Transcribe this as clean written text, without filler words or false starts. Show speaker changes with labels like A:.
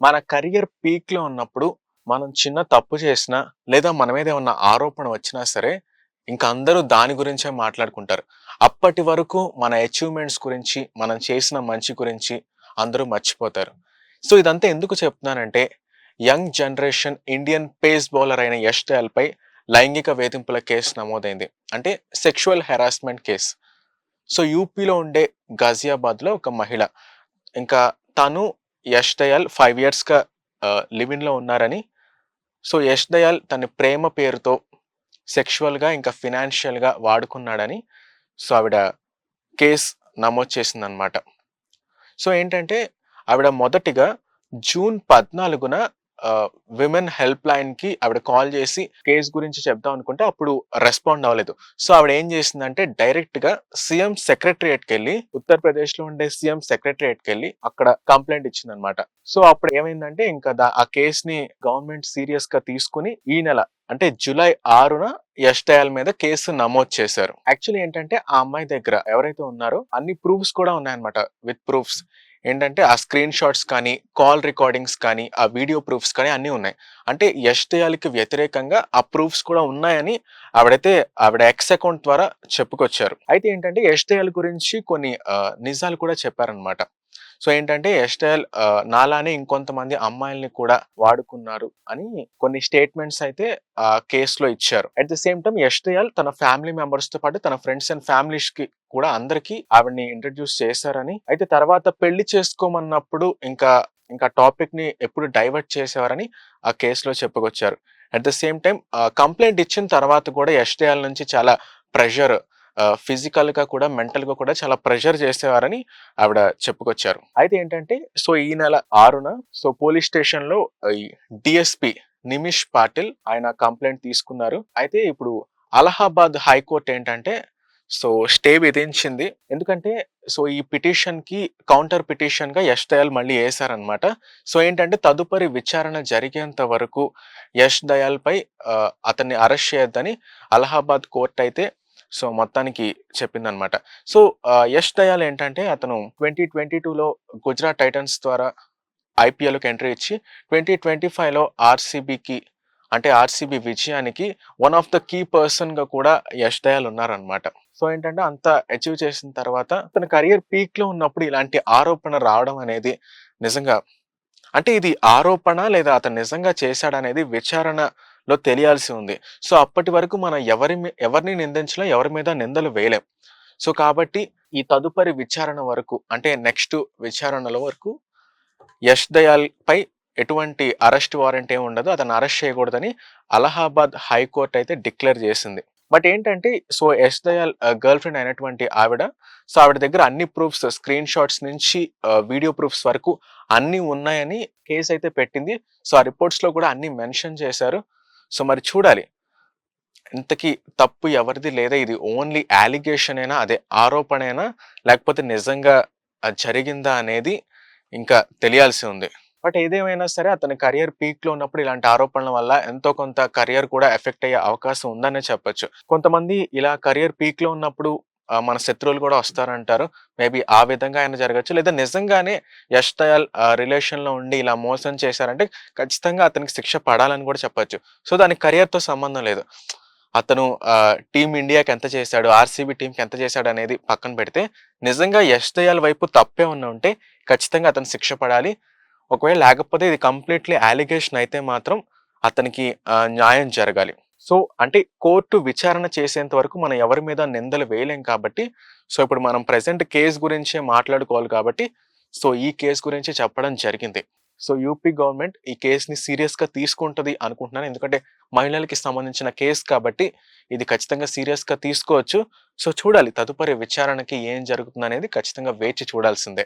A: మన కెరియర్ పీక్‌లో ఉన్నప్పుడు, మనం చిన్న తప్పు చేసినా, లేదా మన మీద ఏమన్నా ఆరోపణ వచ్చినా సరే, ఇంక అందరూ దాని గురించే మాట్లాడుకుంటారు. అప్పటి వరకు మన అచీవ్‌మెంట్స్ గురించి, మనం చేసిన మంచి గురించి అందరూ మర్చిపోతారు. సో, ఇదంతా ఎందుకు చెప్తున్నానంటే, young generation Indian pace bowler అయిన యష్ దయాల్‌పై లైంగిక వేధింపుల కేసు నమోదైంది. అంటే సెక్షువల్ హెరాస్మెంట్ కేస్. సో, యూపీలో ఉండే గాజియాబాద్‌లో ఒక మహిళ. ఇంకా తను, యష్ దయాల్ 5 ఇయర్స్‌గా లివ్ ఇన్‌లో ఉన్నారని, సో, యష్ దయాల్ తన ప్రేమ పేరుతో సెక్షువల్‌గా ఇంకా ఫినాన్షియల్‌గా వాడుకున్నాడని, సో, ఆవిడ కేస్ నమోదు చేసిందనమాట. సో, ఏంటంటే ఆవిడ మొదటిగా జూన్ 14న విమెన్ హెల్ప్ లైన్‌కి ఆవిడ కాల్ చేసి కేస్ గురించి చెప్దాం అనుకుంటే అప్పుడు రెస్పాండ్ అవ్వలేదు. సో, ఆవిడ ఏం చేసిందంటే డైరెక్ట్‌గా సీఎం సెక్రటరియట్‌కెళ్ళి, ఉత్తరప్రదేశ్‌లో ఉండే సీఎం సెక్రటరియట్‌కెళ్ళి అక్కడ కంప్లెయింట్ ఇచ్చిందనమాట. సో, అప్పుడు ఏమైందంటే ఇంకా ఆ కేస్‌ని గవర్నమెంట్ సీరియస్‌గా తీసుకొని ఈ నెల అంటే జూలై 6న యష్ దయాల్ మీద కేసు నమోదు చేశారు. యాక్చువల్లీ ఏంటంటే ఆ అమ్మాయి దగ్గర ఎవరైతే ఉన్నారో అన్ని ప్రూఫ్స్ కూడా ఉన్నాయన్నమాట. With proofs. ఏంటంటే ఆ స్క్రీన్ షాట్స్ కానీ, కాల్ రికార్డింగ్స్ కానీ, ఆ వీడియో ప్రూఫ్స్ కానీ అన్నీ ఉన్నాయి. అంటే యష్ దయాల్‌కి వ్యతిరేకంగా ఆ ప్రూఫ్స్ కూడా ఉన్నాయని ఆవిడ ఎక్స్ అకౌంట్ ద్వారా చెప్పుకొచ్చారు. అయితే ఏంటంటే యష్ దయాల్ గురించి కొన్ని నిజాలు కూడా చెప్పారన్నమాట. సో, ఏంటంటే యష్ దయాల్ నాలానే ఇంకొంతమంది అమ్మాయిల్ని కూడా వాడుకున్నారు అని కొన్ని స్టేట్మెంట్స్ అయితే కేస్‌లో ఇచ్చారు. At the same time Yash Dayal తన ఫ్యామిలీ మెంబర్స్‌తో పాటు తన ఫ్రెండ్స్ అండ్ ఫ్యామిలీస్‌కి కూడా అందరికి ఆవిడని ఇంట్రొడ్యూస్ చేశారని, అయితే తర్వాత పెళ్లి చేసుకోమన్నప్పుడు ఇంకా టాపిక్‌ని ఎప్పుడు డైవర్ట్ చేసేవారని ఆ కేస్‌లో చెప్పుకొచ్చారు. At the same time complaint ఇచ్చిన తర్వాత కూడా యష్ దయాల్ నుంచి చాలా ప్రెషర్, ఫిజికల్‌గా కూడా, మెంటల్‌గా కూడా చాలా ప్రెషర్ చేసేవారని ఆవిడ చెప్పుకొచ్చారు. అయితే ఏంటంటే సో, ఈ నెల 6న సో, పోలీస్ స్టేషన్‌లో ఈ డీఎస్‌పీ నిమిష్ పాటిల్ ఆయన కంప్లెయింట్ తీసుకున్నారు. అయితే ఇప్పుడు అలహాబాద్ హైకోర్ట్ ఏంటంటే సో, స్టే విధించింది. ఎందుకంటే సో, ఈ పిటిషన్‌కి కౌంటర్ పిటిషన్‌గా యష్ దయాల్ మళ్ళీ ఏసారనమాట. సో, ఏంటంటే తదుపరి విచారణ జరిగేంత వరకు యష్ దయాల్‌పై అతన్ని అరెస్ట్ చేయొద్దని అలహాబాద్ కోర్ట్ అయితే సో, మొత్తానికి చెప్పిందనమాట. సో, యష్ దయాల్ ఏంటంటే అతను 2022లో గుజరాత్ టైటన్స్ ద్వారా ఐపీఎల్‌కి ఎంట్రీ ఇచ్చి 2025లో ఆర్‌సీబీకి అంటే ఆర్‌సీబీ విజయానికి వన్ ఆఫ్ ద కీ పర్సన్‌గా కూడా యష్ దయాల్ ఉన్నారనమాట. సో, ఏంటంటే అంత అచీవ్ చేసిన తర్వాత తన కెరియర్ పీక్‌లో ఉన్నప్పుడు ఇలాంటి ఆరోపణ రావడం అనేది నిజంగా అంటే ఇది ఆరోపణ లేదా అతను నిజంగా చేశాడనేది విచారణలో తెలియాల్సి ఉంది. సో, అప్పటి వరకు మనం ఎవరిని నిందించలేం, ఎవరి మీద నిందలు వేయలేం. సో, కాబట్టి ఈ తదుపరి విచారణ వరకు అంటే నెక్స్ట్ విచారణల వరకు యష్ దయాల్ పై ఎటువంటి అరెస్ట్ వారెంట్ ఏమి ఉండదు. అతన్ని అరెస్ట్ చేయకూడదని అలహాబాద్ హైకోర్ట్ అయితే డిక్లేర్ చేసింది. బట్ ఏంటంటే so, Yash Dayal girl friend అయినటువంటి ఆవిడ సో, ఆవిడ దగ్గర అన్ని ప్రూఫ్స్ స్క్రీన్ షాట్స్ నుంచి వీడియో ప్రూఫ్స్ వరకు అన్నీ ఉన్నాయని కేస్ అయితే పెట్టింది. సో, ఆ రిపోర్ట్స్‌లో కూడా అన్నీ మెన్షన్ చేశారు. సో, మరి చూడాలి. ఇంతకీ తప్పు ఎవరిది? లేదా ఇది ఓన్లీ అలిగేషనేనా? అదే ఆరోపణేనా? లేకపోతే నిజంగా జరిగిందా అనేది ఇంకా తెలియాల్సి ఉంది. బట్ ఏదేమైనా సరే అతని కెరియర్ పీక్‌లో ఉన్నప్పుడు ఇలాంటి ఆరోపణల వల్ల ఎంతో కొంత కెరియర్ కూడా ఎఫెక్ట్ అయ్యే అవకాశం ఉందనే చెప్పొచ్చు. కొంతమంది ఇలా కెరియర్ పీక్‌లో ఉన్నప్పుడు మన శత్రువులు కూడా వస్తారంటారు. మేబీ ఆ విధంగా అయినా జరగొచ్చు. లేదా నిజంగానే యష్ దయాల్ రిలేషన్‌లో ఉండి ఇలా మోసం చేశారంటే ఖచ్చితంగా అతనికి శిక్ష పడాలని కూడా చెప్పొచ్చు. సో, దానికి కెరియర్‌తో సంబంధం లేదు. అతను టీమ్ ఇండియాకి ఎంత చేశాడు, ఆర్‌సీబీ టీమ్‌కి ఎంత చేశాడనేది పక్కన పెడితే, నిజంగా యష్ దయాల్ వైపు తప్పేమన్నా ఉంటే ఖచ్చితంగా అతను శిక్ష పడాలి. ఒకవేళ లేకపోతే ఇది కంప్లీట్‌లీ అలిగేషన్ అయితే మాత్రం అతనికి న్యాయం జరగాలి. సో, అంటే కోర్టు విచారణ చేసేంత వరకు మనం ఎవరి మీద నిందలు వేయలేం కాబట్టి, సో, ఇప్పుడు మనం ప్రెజెంట్ కేస్ గురించే మాట్లాడుకోవాలి కాబట్టి, సో, ఈ కేస్ గురించి చెప్పడం జరిగింది. సో, యూపీ గవర్నమెంట్ ఈ కేస్‌ని సీరియస్‌గా తీసుకుంటది అనుకుంటున్నాను. ఎందుకంటే మహిళలకి సంబంధించిన కేస్ కాబట్టి ఇది ఖచ్చితంగా సీరియస్‌గా తీసుకోవచ్చు. సో, చూడాలి తదుపరి విచారణకి ఏం జరుగుతుందనేది ఖచ్చితంగా వేచి చూడాల్సిందే.